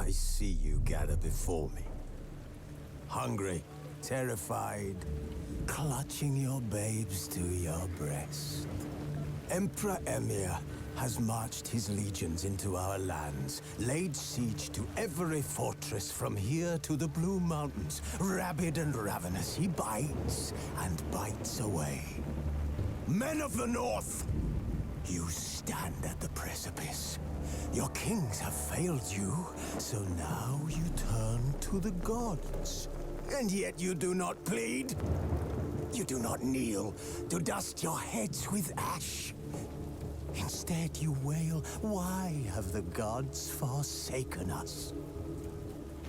I see you gather before me. Hungry, terrified, clutching your babes to your breast. Emperor Emir has marched his legions into our lands, laid siege to every fortress from here to the Blue Mountains. Rabid and ravenous, he bites and bites away. Men of the North, you stand at the precipice. Your kings have failed you, so now you turn to the gods. And yet you do not plead. You do not kneel to dust your heads with ash. Instead you wail, why have the gods forsaken us?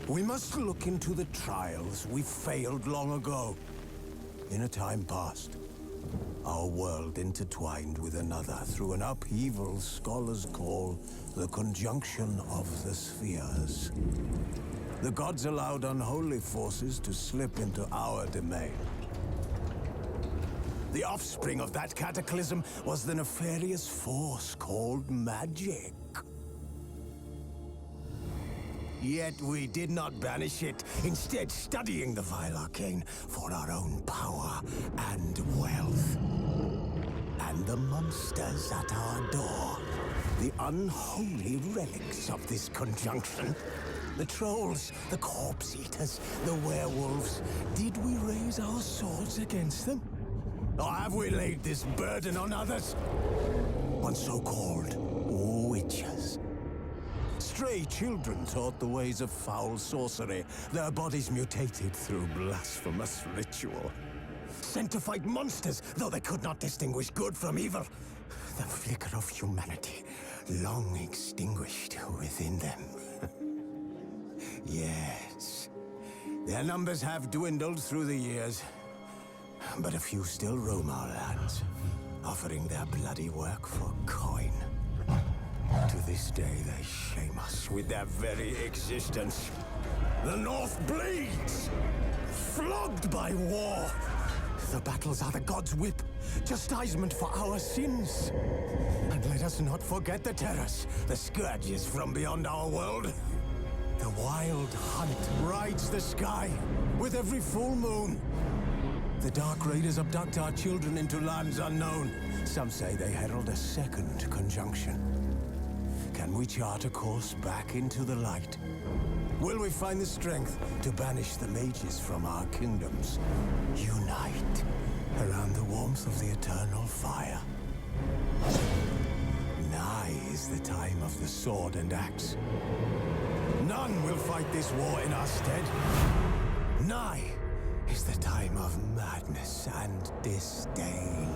We must look into the trials we failed long ago. In a time past, our world intertwined with another through an upheaval scholars call the conjunction of the spheres. The gods allowed unholy forces to slip into our domain. The offspring of that cataclysm was the nefarious force called magic. Yet we did not banish it, instead studying the vile arcane for our own power and wealth. And the monsters at our door, the unholy relics of this conjunction. The trolls, the corpse eaters, the werewolves. Did we raise our swords against them? Or have we laid this burden on others? On so-called witches. Stray children taught the ways of foul sorcery, their bodies mutated through blasphemous ritual. Sent to fight monsters, though they could not distinguish good from evil. The flicker of humanity, long extinguished within them. Yes, their numbers have dwindled through the years. But a few still roam our lands, offering their bloody work for coin. To this day, they shame us with their very existence. The North bleeds, flogged by war. The battles are the gods' whip, chastisement for our sins. And let us not forget the terrors, the scourges from beyond our world. The wild hunt rides the sky with every full moon. The Dark Raiders abduct our children into lands unknown. Some say they herald a second conjunction. Can we chart a course back into the light? Will we find the strength to banish the mages from our kingdoms? Unite around the warmth of the eternal fire. Nigh is the time of the sword and axe. None will fight this war in our stead. Nigh is the time of madness and disdain.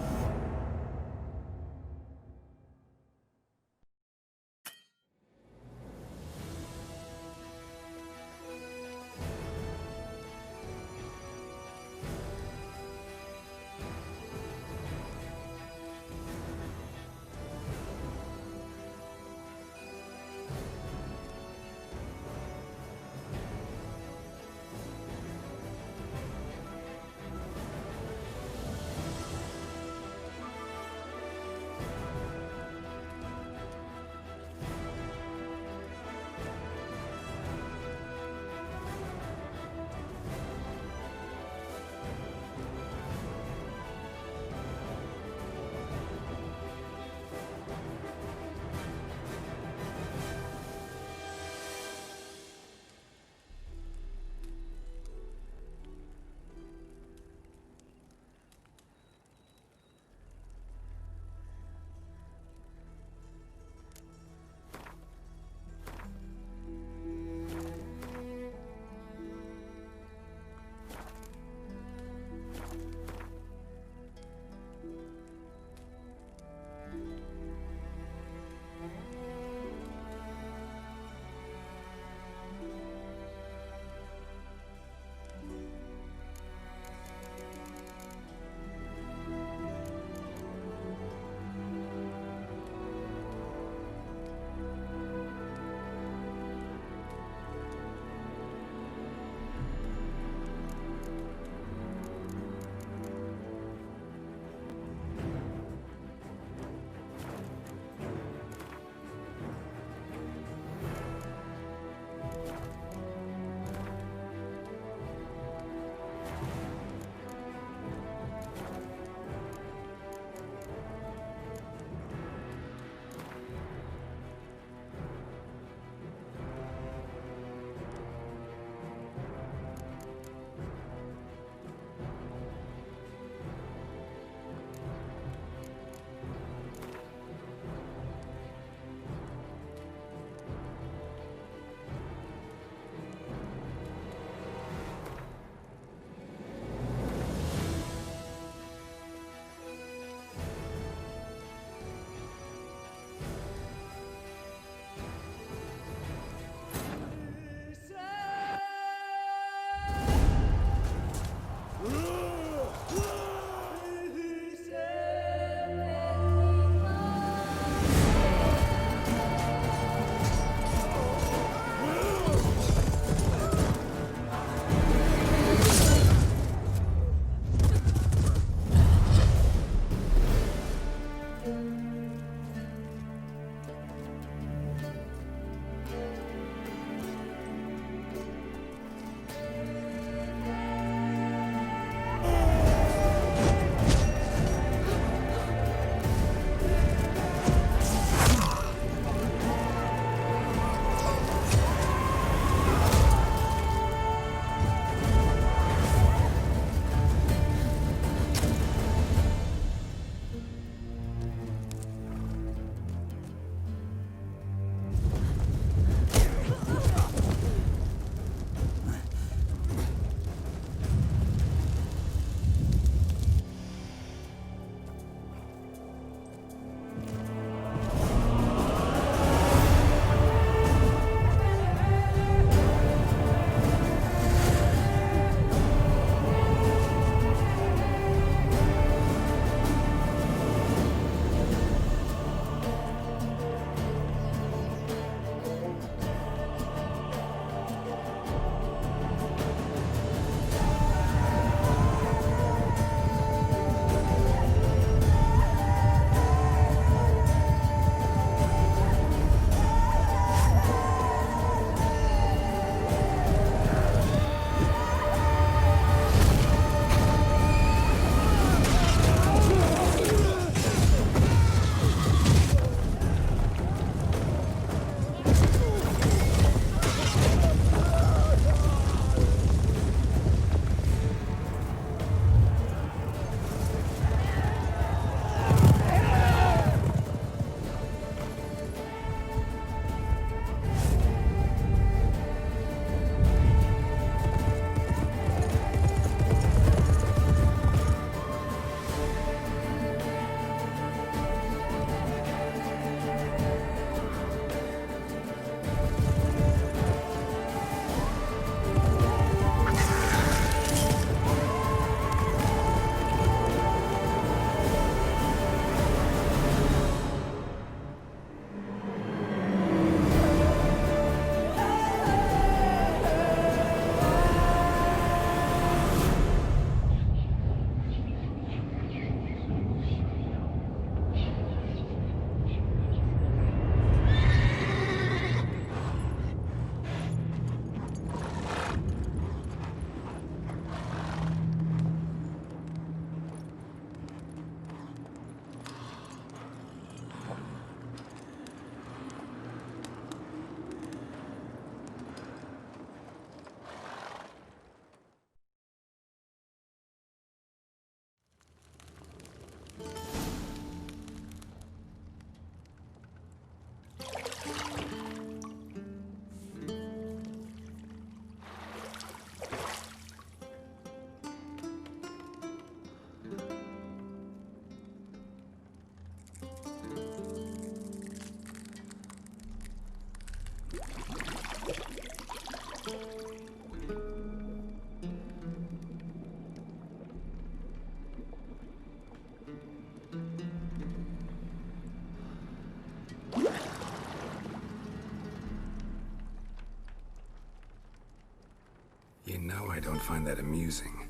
You know I don't find that amusing.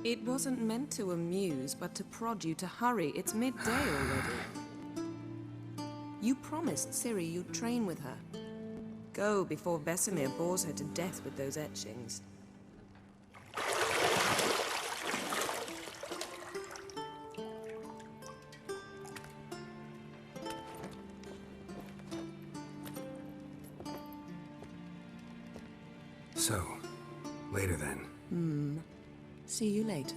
It wasn't meant to amuse, but to prod you to hurry. It's midday already. You promised Ciri you'd train with her. Go before Vesemir bores her to death with those etchings. So, later then. See you later.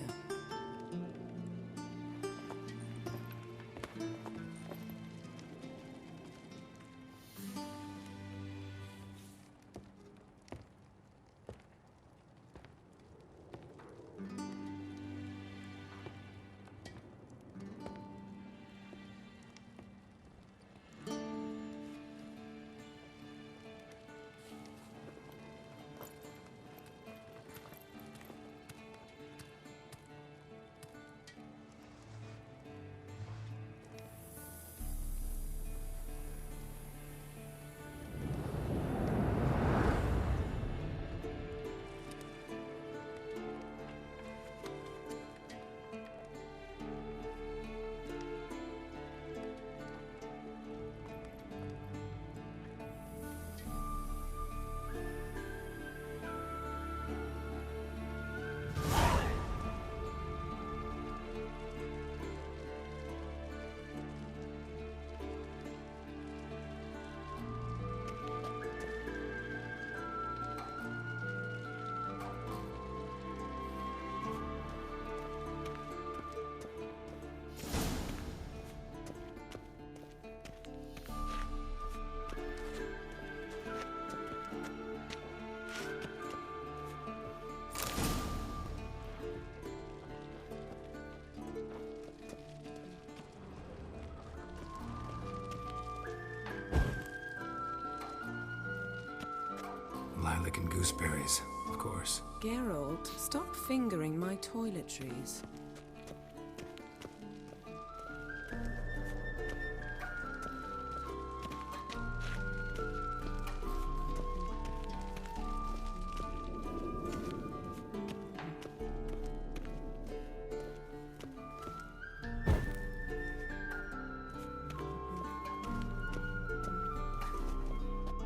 Lilac and gooseberries, of course. Geralt, stop fingering my toiletries.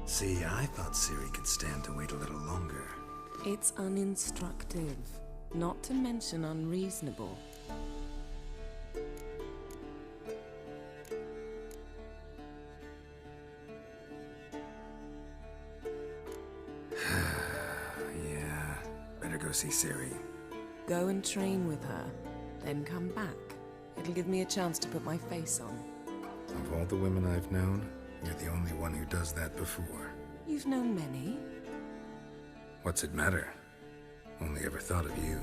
See, I thought Ciri could stand to wait a little longer. It's uninstructive, not to mention unreasonable. Yeah, better go see Ciri. Go and train with her, then come back. It'll give me a chance to put my face on. Of all the women I've known, you're the only one who does that before. You've known many. What's it matter? Only ever thought of you.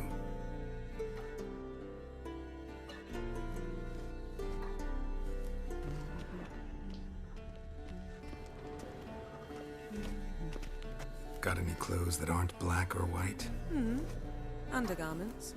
Got any clothes that aren't black or white? Undergarments.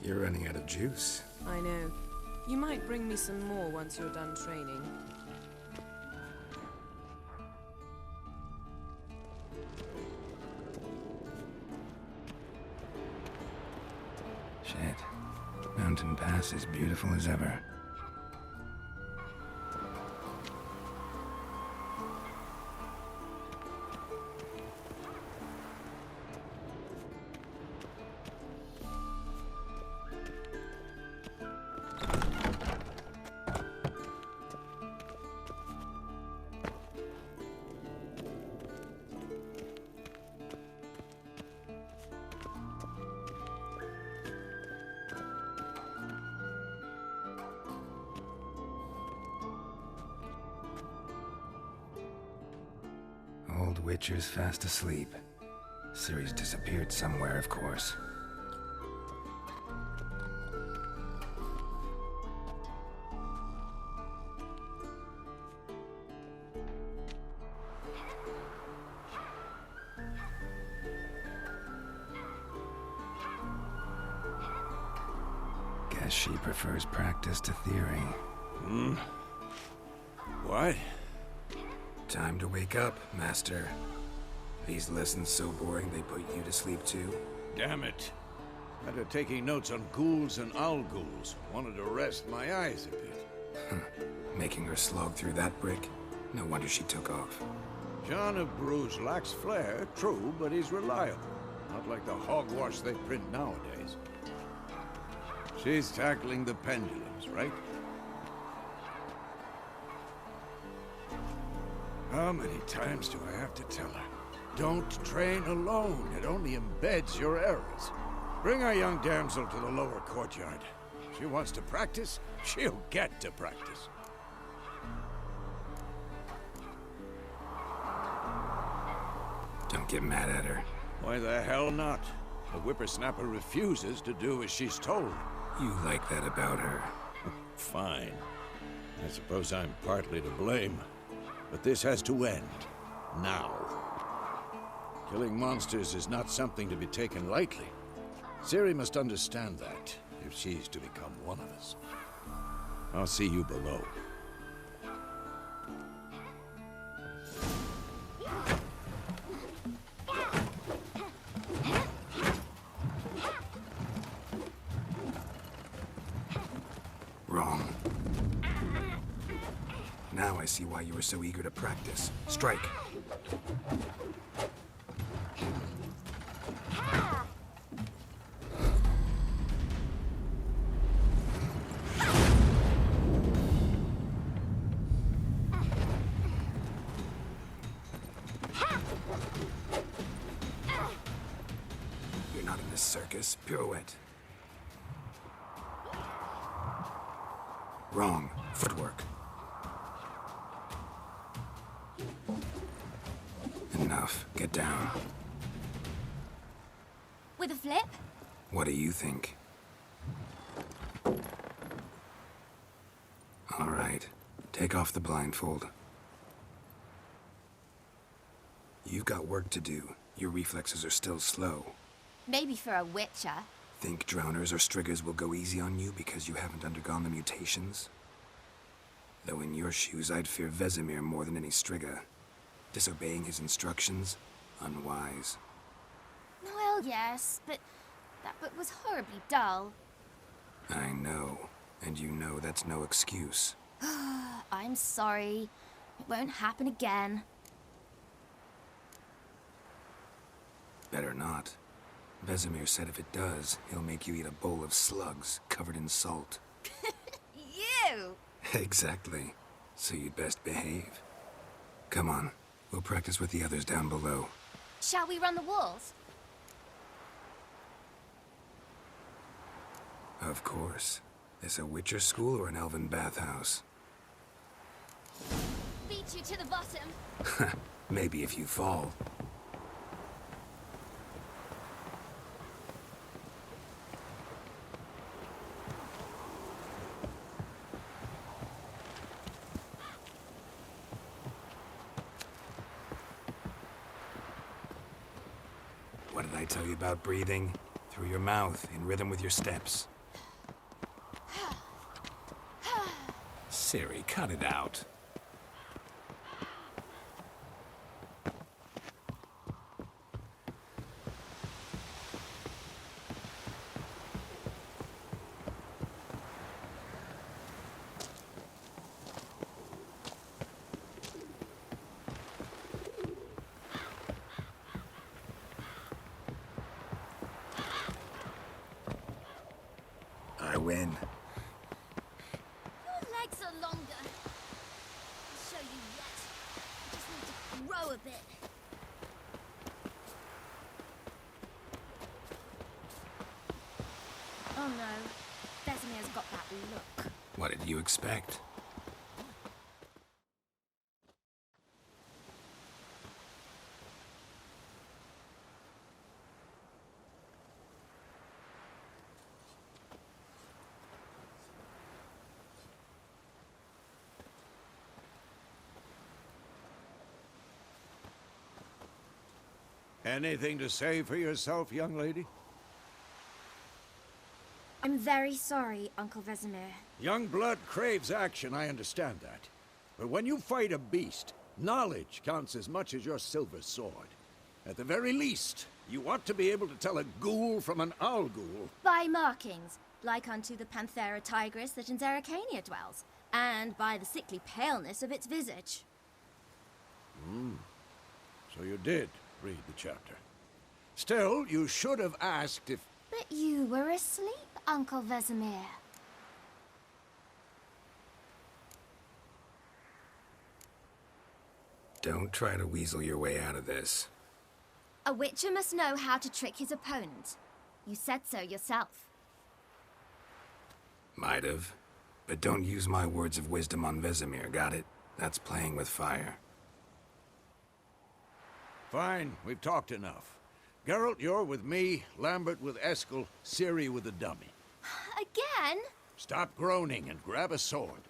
You're running out of juice. I know. You might bring me some more once you're done training. Shit. Mountain Pass is beautiful as ever. old Witcher's fast asleep. Ciri's disappeared somewhere, of course. Guess she prefers practice to theory. What? Time to wake up, Master. These lessons so boring they put you to sleep too? Damn it. After taking notes on ghouls and owl ghouls, wanted to rest my eyes a bit. Making her slog through that brick? No wonder she took off. John of Bruges lacks flair, true, but he's reliable. Not like the hogwash they print nowadays. She's tackling the pendulums, right? How many times do I have to tell her? Don't train alone. It only embeds your errors. Bring our young damsel to the lower courtyard. She wants to practice, she'll get to practice. Don't get mad at her. Why the hell not? The whippersnapper refuses to do as she's told. You like that about her. Fine. I suppose I'm partly to blame. But this has to end. Now. Killing monsters is not something to be taken lightly. Ciri must understand that, if she's to become one of us. I'll see you below. Wrong. Now I see why you were so eager to practice. Strike. You're not in this circus. Pirouette. Wrong. Footwork. Enough. Get down. With a flip? What do you think? All right. Take off the blindfold. You've got work to do. Your reflexes are still slow. Maybe for a witcher. Think drowners or striggers will go easy on you because you haven't undergone the mutations? Though in your shoes, I'd fear Vesemir more than any strigger. Disobeying his instructions? Unwise. Well, yes, but that book was horribly dull. I know. And you know that's no excuse. I'm sorry. It won't happen again. Better not. Vesemir said if it does, he'll make you eat a bowl of slugs covered in salt. You! Exactly. So you'd best behave. Come on. We'll practice with the others down below. Shall we run the walls? Of course. This a Witcher school or an elven bathhouse? Beat you to the bottom. Maybe if you fall. What did I tell you about breathing? Through your mouth, in rhythm with your steps. Ciri, cut it out. I win. Your legs are longer. I'll show you yet. I just need to grow a bit. Oh no. Vesemir's got that look. What did you expect? Anything to say for yourself, young lady? I'm very sorry, Uncle Vesemir. Young blood craves action, I understand that. But when you fight a beast, knowledge counts as much as your silver sword. At the very least, you ought to be able to tell a ghoul from an owl ghoul. By markings, like unto the Panthera tigris that in Zeracania dwells, and by the sickly paleness of its visage. So you did read the chapter. Still, you should have asked if... But you were asleep, Uncle Vesemir. Don't try to weasel your way out of this. A witcher must know how to trick his opponent. You said so yourself. Might have. But don't use my words of wisdom on Vesemir, got it? That's playing with fire. Fine, we've talked enough. Geralt, you're with me, Lambert with Eskel, Ciri with the dummy. Again? Stop groaning and grab a sword.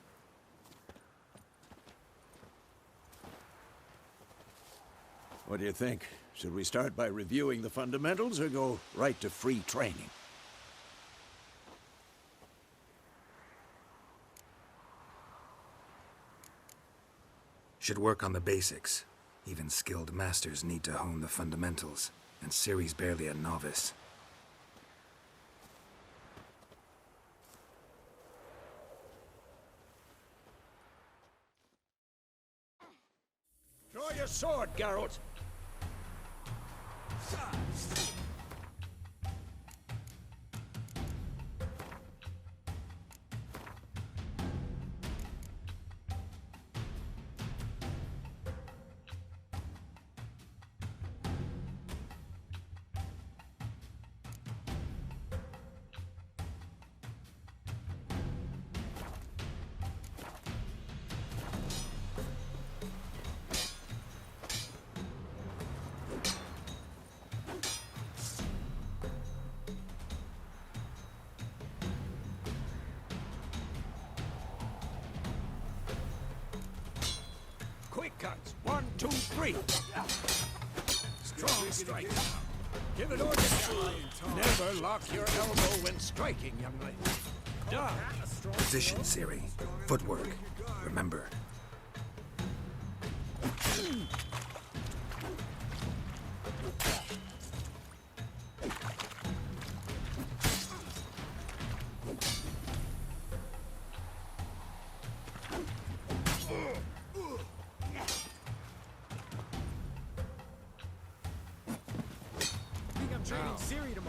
What do you think? Should we start by reviewing the fundamentals or go right to free training? Should work on the basics. Even skilled masters need to hone the fundamentals, and Ciri's barely a novice. Draw your sword, Geralt! Quick cuts. 1, 2, 3. Strong strike. Give it order. Never lock your elbow when striking, young lady. Dodge. Position, Ciri. Footwork. Remember.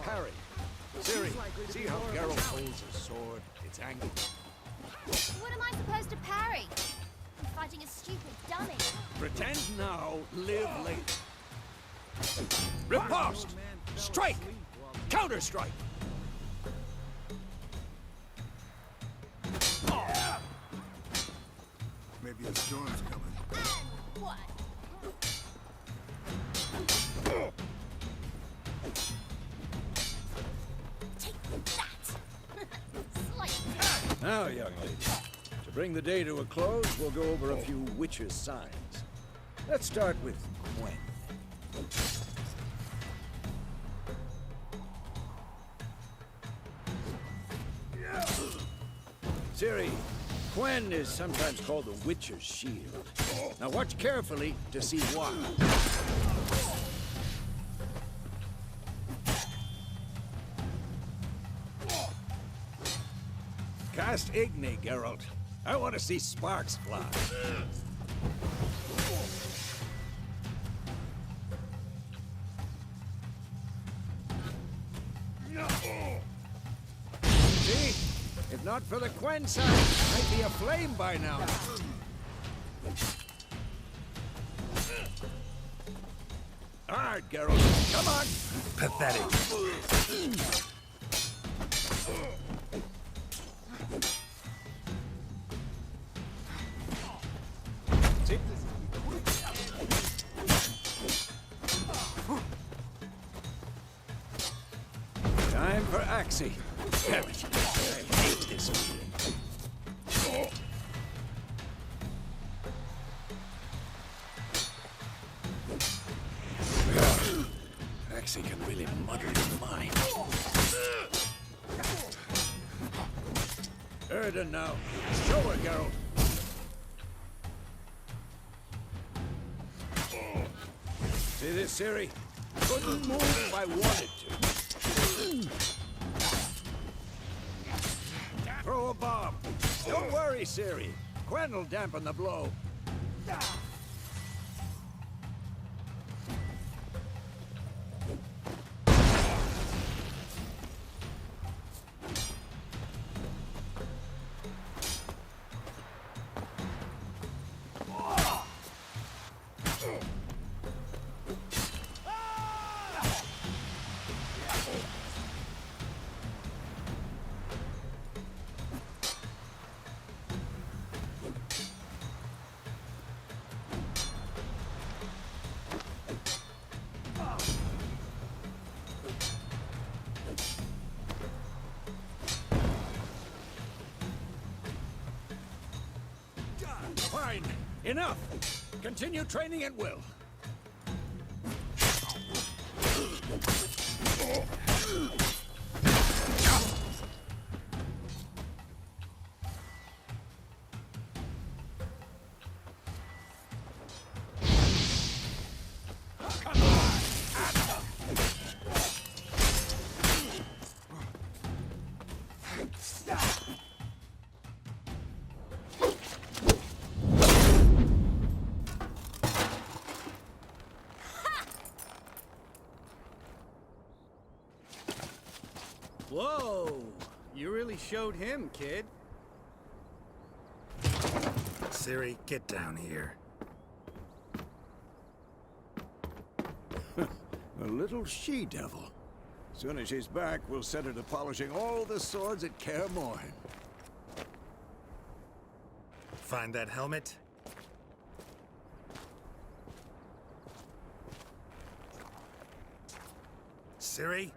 Parry. Ciri, see how Geralt holds his sword? It's angled. What am I supposed to parry? I'm fighting a stupid dummy. Pretend now, live later. Riposte! Strike! Counter-strike! Maybe a storm's coming. And what? Take that! Slice. Now, young lady, to bring the day to a close, we'll go over a few witches' signs. Let's start with Gwen. Ciri, Gwen is sometimes called the Witcher's Shield. Now watch carefully to see why. Cast Igni, Geralt. I want to see sparks fly. See? If not for the Quen sign, I'd be aflame by now. Hard, Geralt. Come on. Pathetic. See? Time for Axie. Damn it. I hate this feeling. He can really muddle your mind. Erden now. Show her, Geralt. See this, Ciri? Couldn't move if I wanted to. Throw a bomb. Don't worry, Ciri. Quen will dampen the blow. Fine. Enough. Continue training at will. Whoa! You really showed him, kid. Ciri, get down here. A little she-devil. Soon as she's back, we'll set her to polishing all the swords at Kaer Morhen. Find that helmet? Ciri?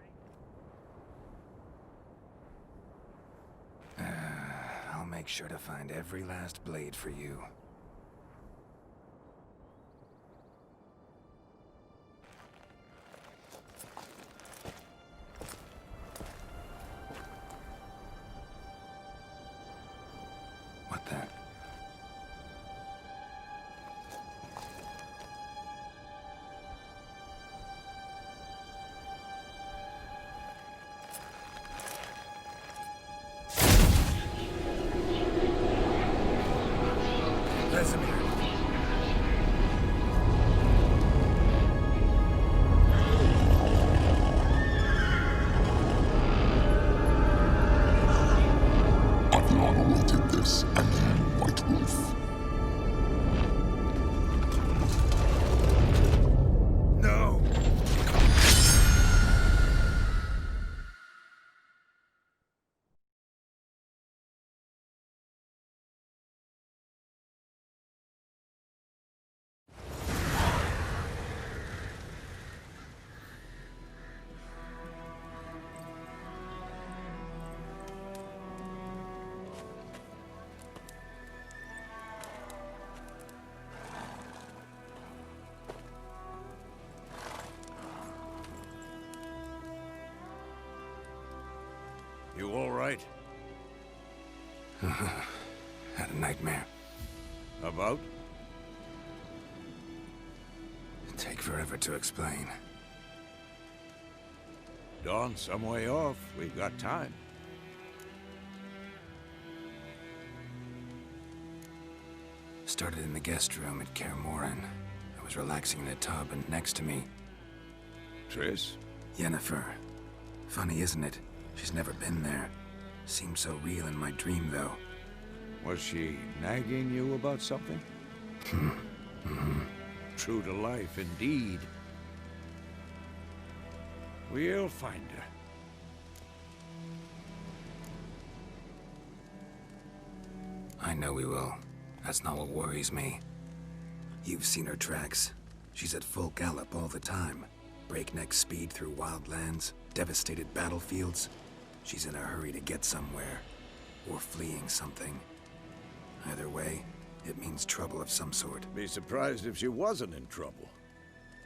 I'll make sure to find every last blade for you. What the? Vesemir. I've long awaited this, and you, White Wolf. No! You all right? Had a nightmare. About? It'd take forever to explain. Dawn's some way off. We've got time. Started in the guest room at Kaer Morhen. I was relaxing in a tub, and next to me, Triss? Yennefer. Funny, isn't it? She's never been there. Seemed so real in my dream, though. Was she nagging you about something? True to life, indeed. We'll find her. I know we will. That's not what worries me. You've seen her tracks. She's at full gallop all the time. Breakneck speed through wildlands, devastated battlefields. She's in a hurry to get somewhere, or fleeing something. Either way, it means trouble of some sort. Be surprised if she wasn't in trouble.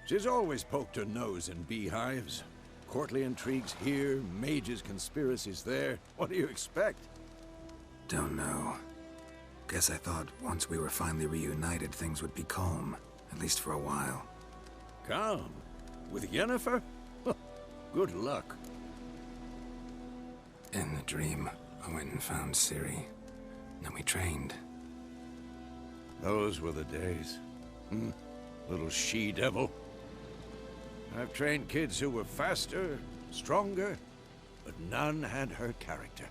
She's always poked her nose in beehives. Courtly intrigues here, mages' conspiracies there. What do you expect? Don't know. Guess I thought once we were finally reunited, things would be calm. At least for a while. Calm? With Yennefer? Good luck. In the dream, I went and found Ciri. Then we trained. Those were the days. Little she-devil. I've trained kids who were faster, stronger, but none had her character.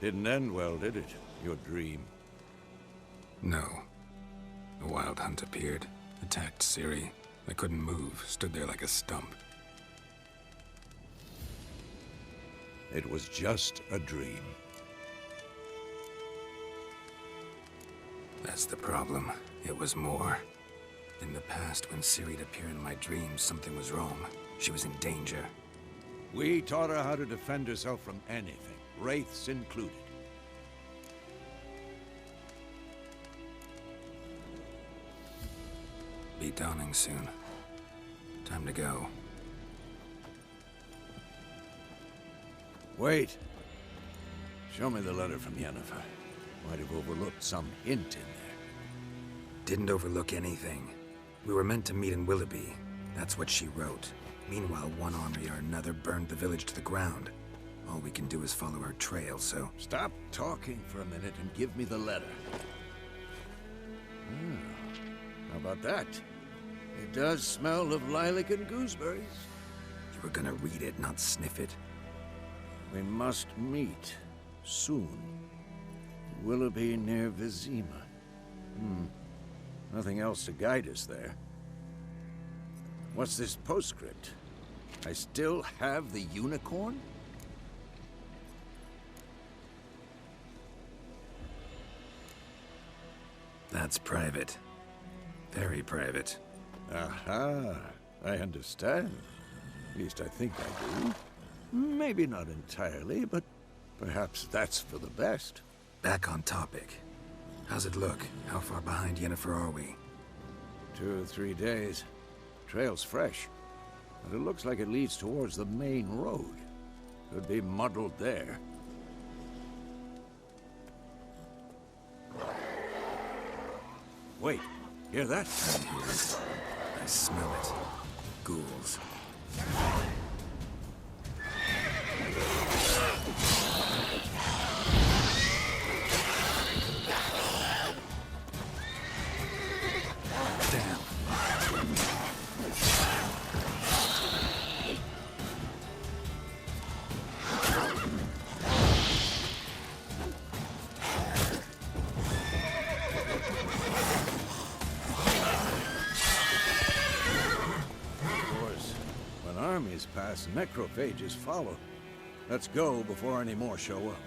Didn't end well, did it? Your dream? No. The Wild Hunt appeared, attacked Ciri. I couldn't move, stood there like a stump. It was just a dream. That's the problem. It was more. In the past, when Ciri'd appear in my dreams, something was wrong. She was in danger. We taught her how to defend herself from anything, wraiths included. Be dawning soon. Time to go. Wait. Show me the letter from Yennefer. Might have overlooked some hint in there. Didn't overlook anything. We were meant to meet in Willoughby. That's what she wrote. Meanwhile, one army or another burned the village to the ground. All we can do is follow her trail, so... Stop talking for a minute and give me the letter. How about that? It does smell of lilac and gooseberries. You were gonna read it, not sniff it. We must meet. Soon. Willoughby near Vizima. Nothing else to guide us there. What's this postscript? I still have the unicorn? That's private. Very private. Aha, I understand. At least I think I do. Maybe not entirely, but perhaps that's for the best. Back on topic. How's it look? How far behind Yennefer are we? 2 or 3 days. Trail's fresh, but it looks like it leads towards the main road. Could be muddled there. Wait, hear that? I hear it. I smell it. Ghouls. Damn. Armies pass, necrophages follow. Let's go before any more show up.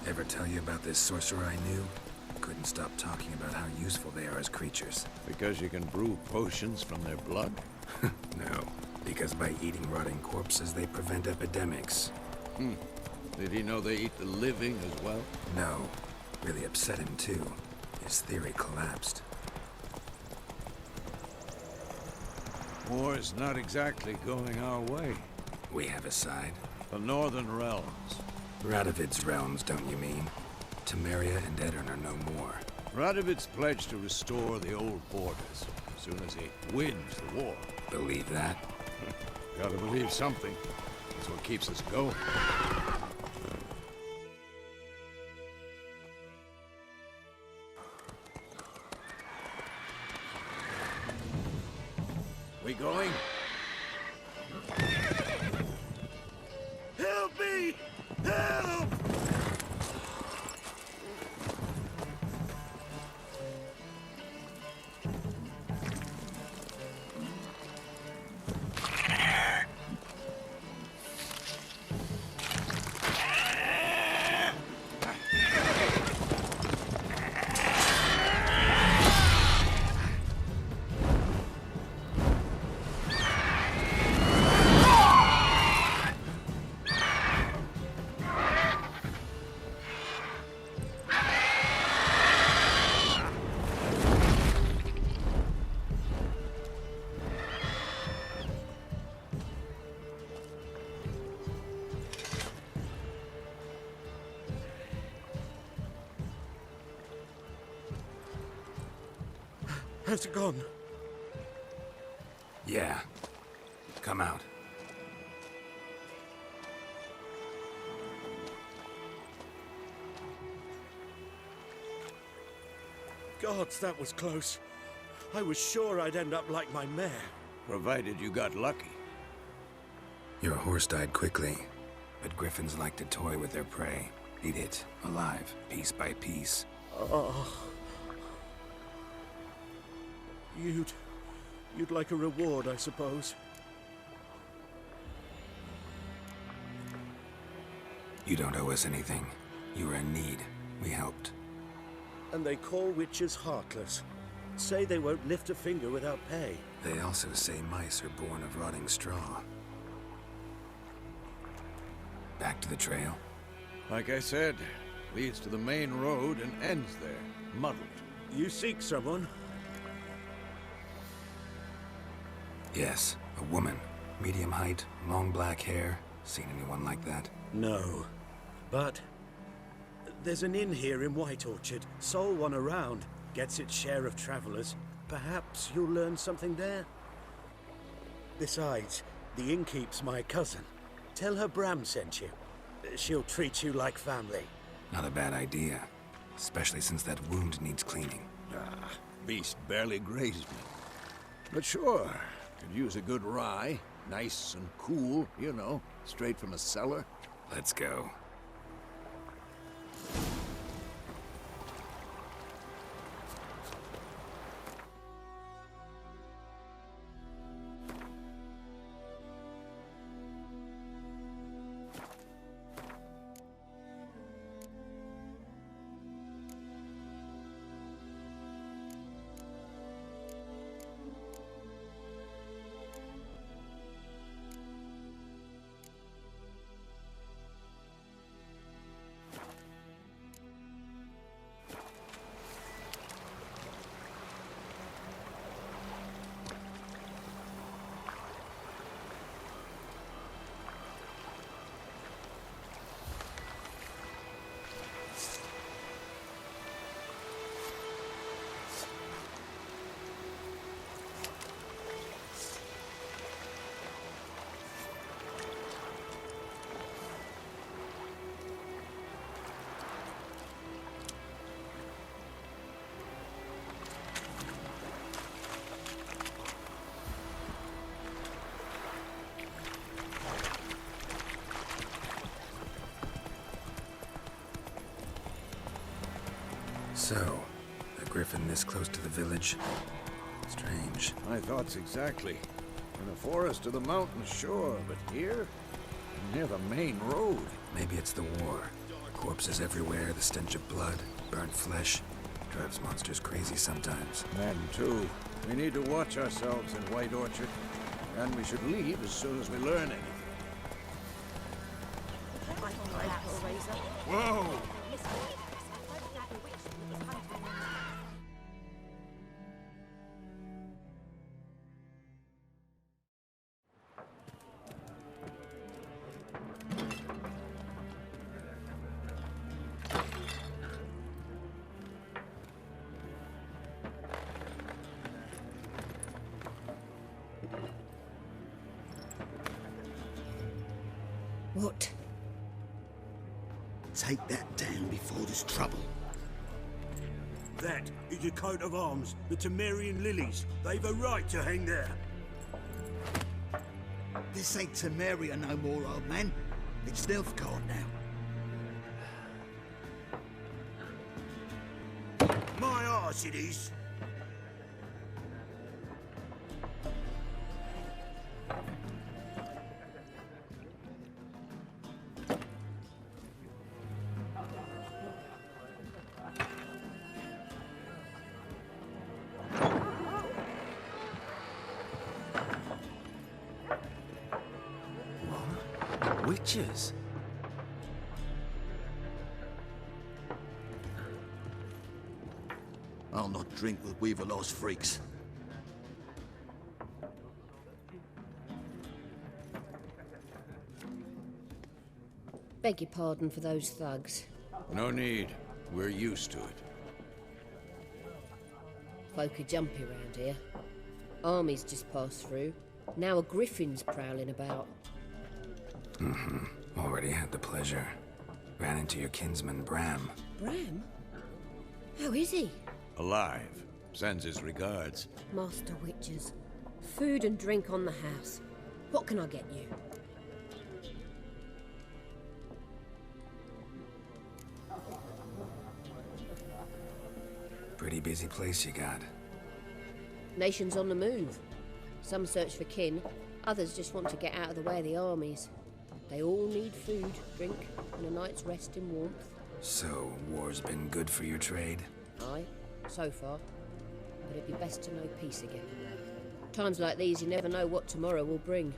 Ever tell you about this sorcerer I knew? Couldn't stop talking about how useful they are as creatures. Because you can brew potions from their blood? No, because by eating rotting corpses, they prevent epidemics. Did he know they eat the living as well? No. Really upset him, too. His theory collapsed. War's not exactly going our way. We have a side. The Northern Realms. Radovid's realms, don't you mean? Temeria and Edirn are no more. Radovid's pledged to restore the old borders as soon as he wins the war. Believe that? Gotta believe something. That's what keeps us going. We going? Help me! Help! Has it gone? Yeah. Come out. Gods, that was close. I was sure I'd end up like my mare. Provided you got lucky. Your horse died quickly, but griffins like to toy with their prey. Eat it, alive, piece by piece. Oh. You'd like a reward, I suppose. You don't owe us anything. You were in need. We helped. And they call witches heartless. Say they won't lift a finger without pay. They also say mice are born of rotting straw. Back to the trail? Like I said, leads to the main road and ends there, muddled. You seek someone? Yes, a woman. Medium height, long black hair. Seen anyone like that? No. But there's an inn here in White Orchard. Sole one around. Gets its share of travelers. Perhaps you'll learn something there? Besides, the innkeep's my cousin. Tell her Bram sent you. She'll treat you like family. Not a bad idea. Especially since that wound needs cleaning. Beast barely grazed me. But sure, could use a good rye. Nice and cool, you know, straight from a cellar. Let's go. So, a griffin this close to the village? Strange. My thoughts exactly. In the forest or the mountain, sure, but here? Near the main road. Maybe it's the war. Corpses everywhere, the stench of blood, burnt flesh. Drives monsters crazy sometimes. Men, too. We need to watch ourselves in White Orchard. And we should leave as soon as we learn anything. Whoa! What? Take that down before there's trouble. That is a coat of arms, the Temerian lilies. They've a right to hang there. This ain't Temeria no more, old man. It's Nilfgaard now. My arse it is. Witches? I'll not drink with Weaverlaw's freaks. Beg your pardon for those thugs. No need. We're used to it. Folk are jumpy around here. Armies just passed through. Now a griffin's prowling about. Already had the pleasure. Ran into your kinsman, Bram. Bram? How is he? Alive. Sends his regards. Master Witches. Food and drink on the house. What can I get you? Pretty busy place you got. Nations on the move. Some search for kin, others just want to get out of the way of the armies. They all need food, drink, and a night's rest in warmth. So, war's been good for your trade? Aye, so far. But it'd be best to know peace again. Times like these, you never know what tomorrow will bring.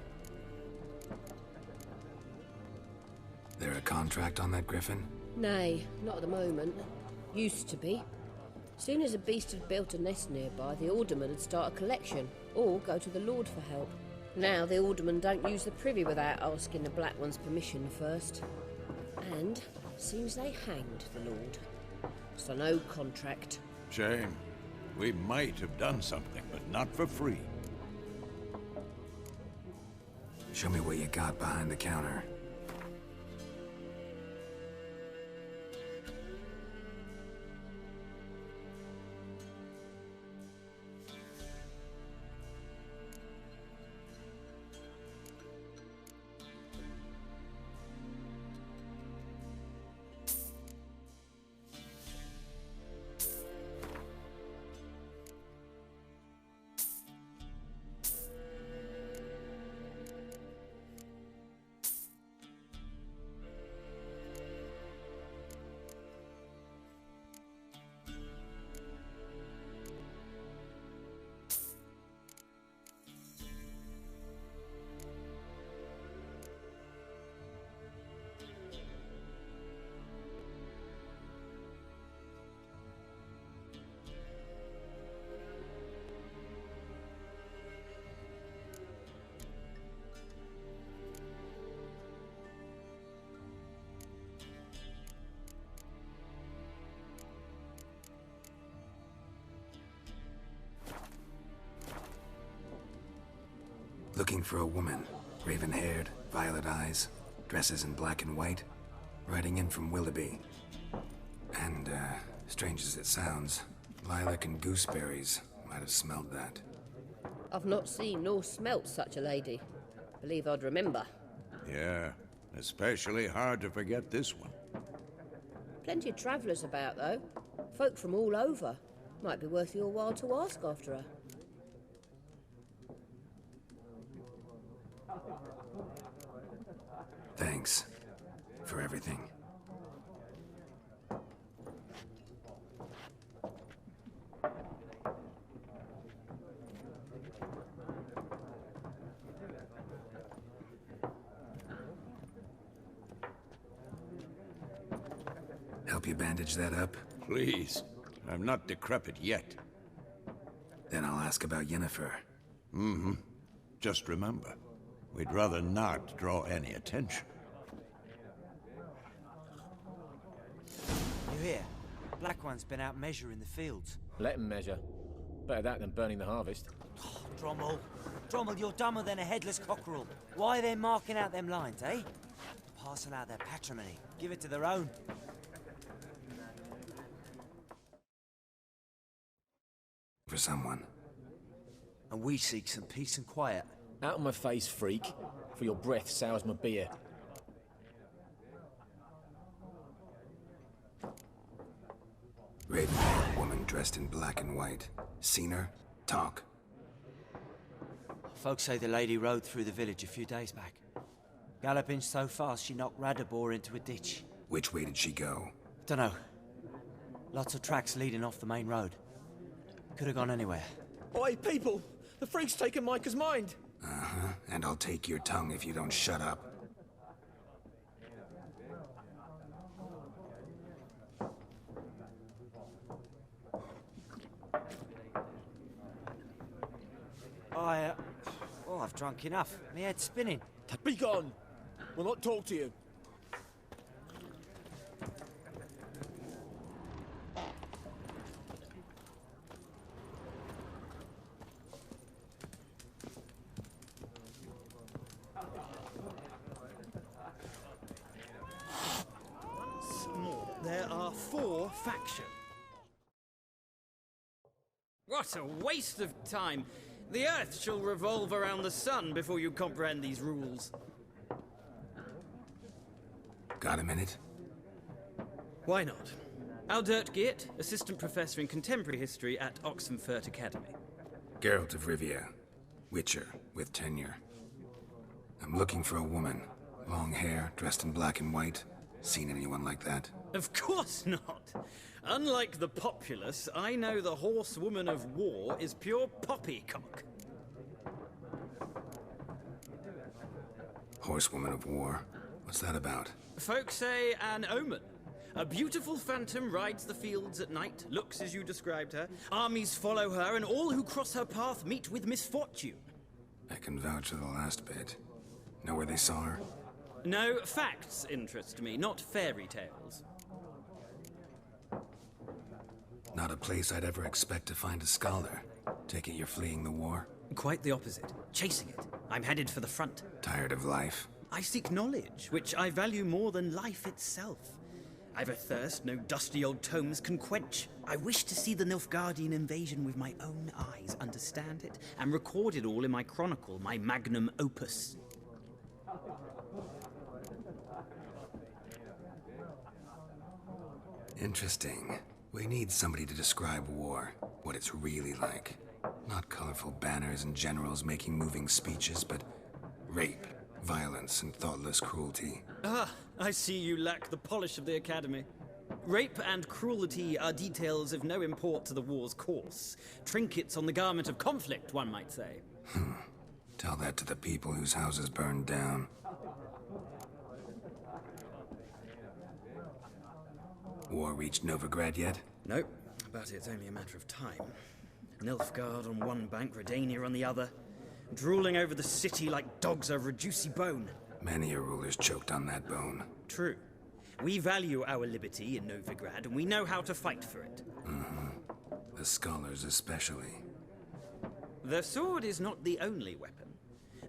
There a contract on that griffin? Nay, not at the moment. Used to be. Soon as a beast had built a nest nearby, the alderman would start a collection, or go to the Lord for help. Now the aldermen don't use the privy without asking the Black One's permission first. And seems they hanged the Lord. So no contract. Shame. We might have done something, but not for free. Show me what you got behind the counter. Looking for a woman. Raven-haired, violet eyes, dresses in black and white. Riding in from Willoughby. And, strange as it sounds, lilac and gooseberries might have smelled that. I've not seen nor smelt such a lady. Believe I'd remember. Yeah, especially hard to forget this one. Plenty of travellers about, though. Folk from all over. Might be worth your while to ask after her. Thanks for everything. Help you bandage that up? Please. I'm not decrepit yet. Then I'll ask about Yennefer. Just remember, we'd rather not draw any attention. You hear? Black One's been out measuring the fields. Let him measure. Better that than burning the harvest. Oh, Drommel, you're dumber than a headless cockerel. Why are they marking out them lines, eh? Parcel out their patrimony. Give it to their own. For someone. And we seek some peace and quiet. Out of my face, freak. For your breath sours my beer. Raven-haired woman dressed in black and white. Seen her? Talk. Folks say the lady rode through the village a few days back. Galloping so fast she knocked Radabor into a ditch. Which way did she go? Dunno. Lots of tracks leading off the main road. Could have gone anywhere. Oi, people! The freak's taken Micah's mind! Uh-huh. And I'll take your tongue if you don't shut up. I've drunk enough. My head's spinning. Be gone! We'll not talk to you. There are 4 factions. What a waste of time! The Earth shall revolve around the sun before you comprehend these rules. Got a minute? Why not? Aldert Geert, Assistant Professor in Contemporary History at Oxenfurt Academy. Geralt of Rivia. Witcher, with tenure. I'm looking for a woman. Long hair, dressed in black and white. Seen anyone like that? Of course not! Unlike the populace, I know the horsewoman of war is pure poppycock. Horsewoman of war? What's that about? Folks say an omen. A beautiful phantom rides the fields at night, looks as you described her. Armies follow her, and all who cross her path meet with misfortune. I can vouch for the last bit. Know where they saw her? No, facts interest me, not fairy tales. Not a place I'd ever expect to find a scholar. Take it you're fleeing the war? Quite the opposite. Chasing it. I'm headed for the front. Tired of life? I seek knowledge, which I value more than life itself. I've a thirst no dusty old tomes can quench. I wish to see the Nilfgaardian invasion with my own eyes, understand it, and record it all in my chronicle, my magnum opus. Interesting. We need somebody to describe war, what it's really like. Not colorful banners and generals making moving speeches, but rape, violence, and thoughtless cruelty. Ah, I see you lack the polish of the Academy. Rape and cruelty are details of no import to the war's course. Trinkets on the garment of conflict, one might say. Tell that to the people whose houses burned down. War reached Novigrad yet? Nope, but it's only a matter of time. Nilfgaard on one bank, Redania on the other, drooling over the city like dogs over a juicy bone. Many a ruler's choked on that bone. True. We value our liberty in Novigrad, and we know how to fight for it. The scholars especially. The sword is not the only weapon.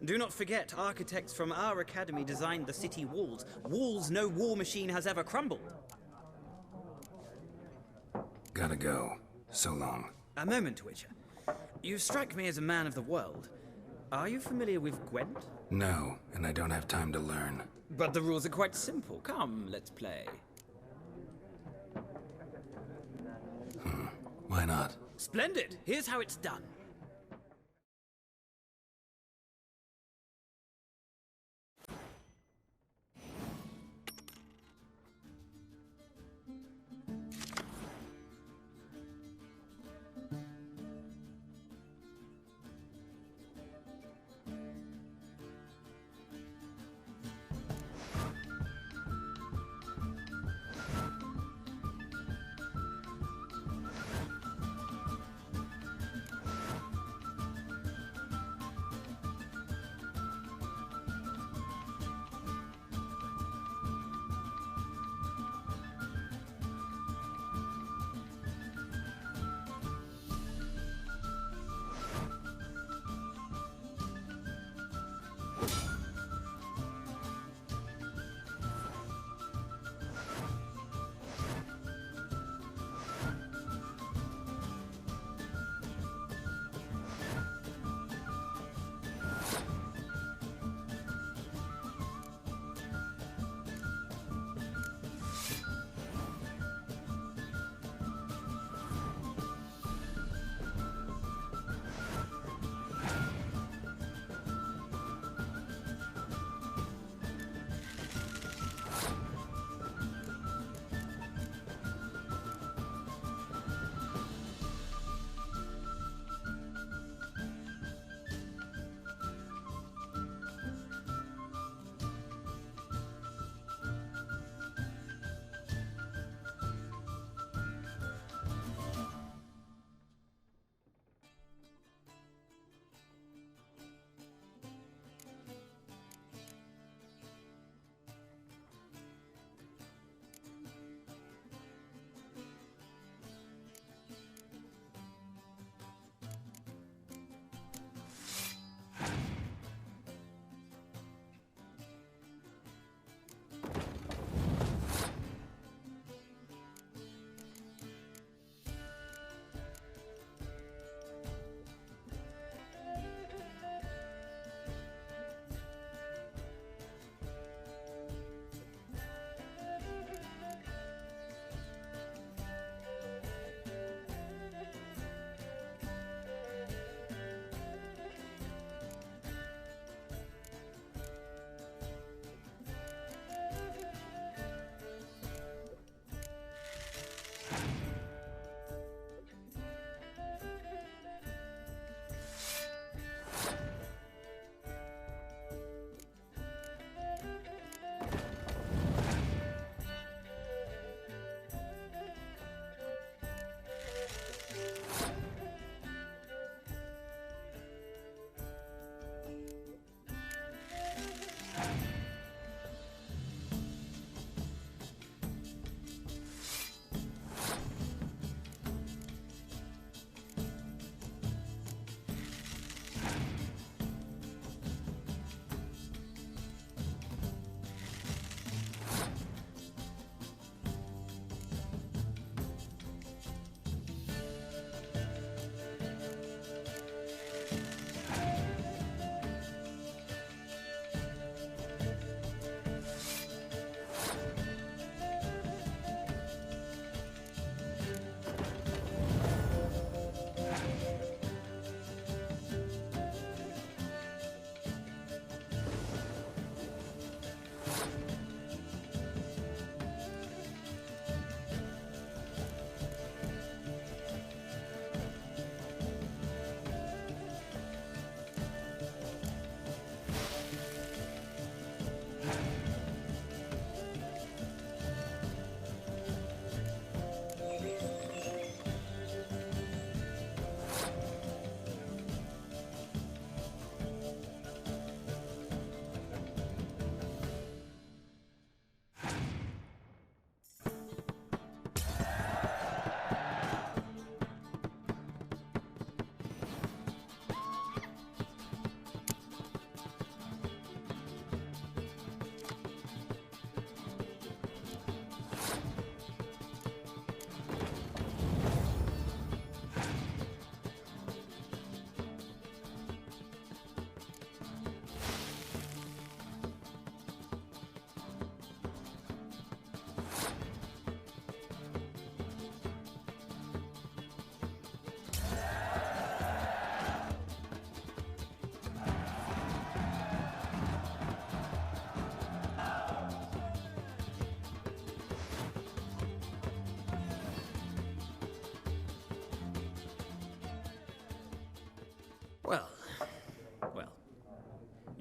Do not forget, architects from our academy designed the city walls. Walls no war machine has ever crumbled. Gotta go. So long. A moment, Witcher. You strike me as a man of the world. Are you familiar with Gwent? No, and I don't have time to learn. But the rules are quite simple. Come, let's play. Why not? Splendid! Here's how it's done.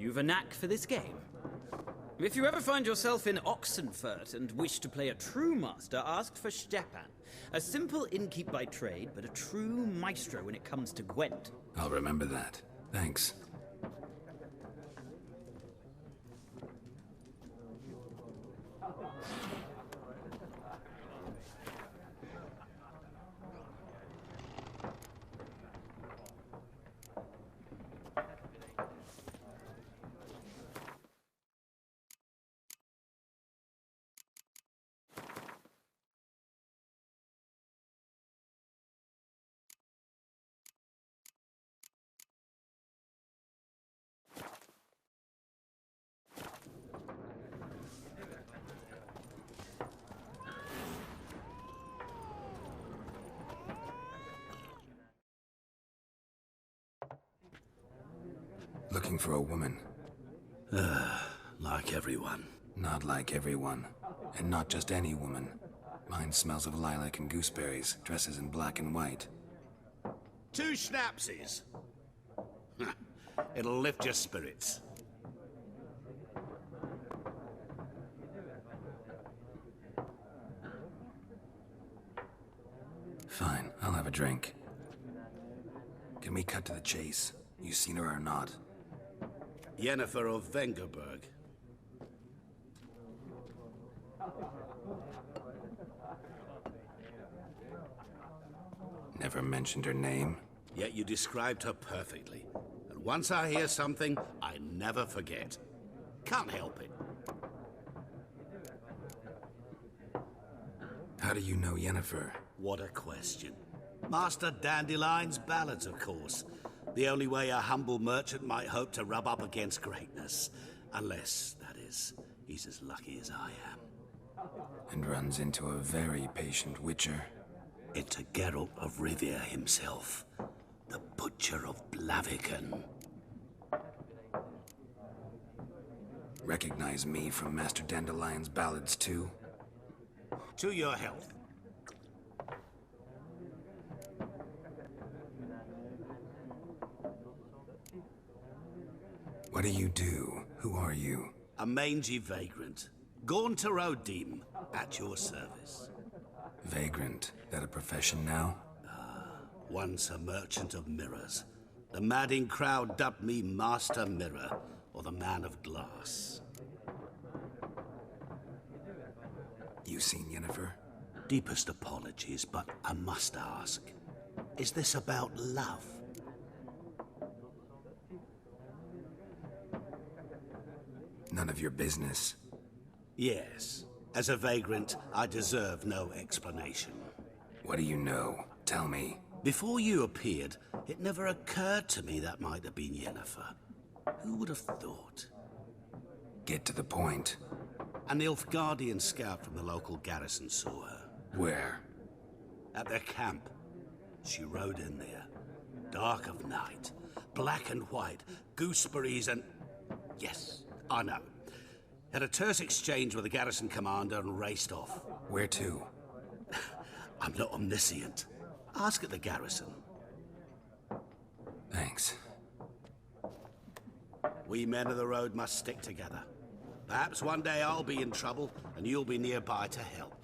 You've a knack for this game. If you ever find yourself in Oxenfurt and wish to play a true master, ask for Stepan. A simple innkeep by trade, but a true maestro when it comes to Gwent. I'll remember that. Thanks. Looking for a woman. Like everyone. Not like everyone. And not just any woman. Mine smells of lilac and gooseberries, dresses in black and white. 2 schnapsies. It'll lift your spirits. Fine, I'll have a drink. Can we cut to the chase? You seen her or not? Yennefer of Vengerberg. Never mentioned her name? Yet you described her perfectly. And once I hear something, I never forget. Can't help it. How do you know Yennefer? What a question. Master Dandelion's ballads, of course. The only way a humble merchant might hope to rub up against greatness. Unless, that is, he's as lucky as I am. And runs into a very patient witcher. Into Geralt of Rivia himself. The Butcher of Blaviken. Recognize me from Master Dandelion's ballads, too? To your health. What do you do? Who are you? A mangy vagrant. Gaunter Odim, at your service. Vagrant. That a profession now? Once a merchant of mirrors. The madding crowd dubbed me Master Mirror, or the Man of Glass. You seen Yennefer? Deepest apologies, but I must ask. Is this about love? None of your business. Yes. As a vagrant, I deserve no explanation. What do you know? Tell me. Before you appeared, it never occurred to me that might have been Yennefer. Who would have thought? Get to the point. An Nilfgaardian scout from the local garrison saw her. Where? At their camp. She rode in there. Dark of night. Black and white. Gooseberries and... Yes, I know. Had a terse exchange with the garrison commander and raced off. Where to? I'm not omniscient. Ask at the garrison. Thanks. We men of the road must stick together. Perhaps one day I'll be in trouble and you'll be nearby to help.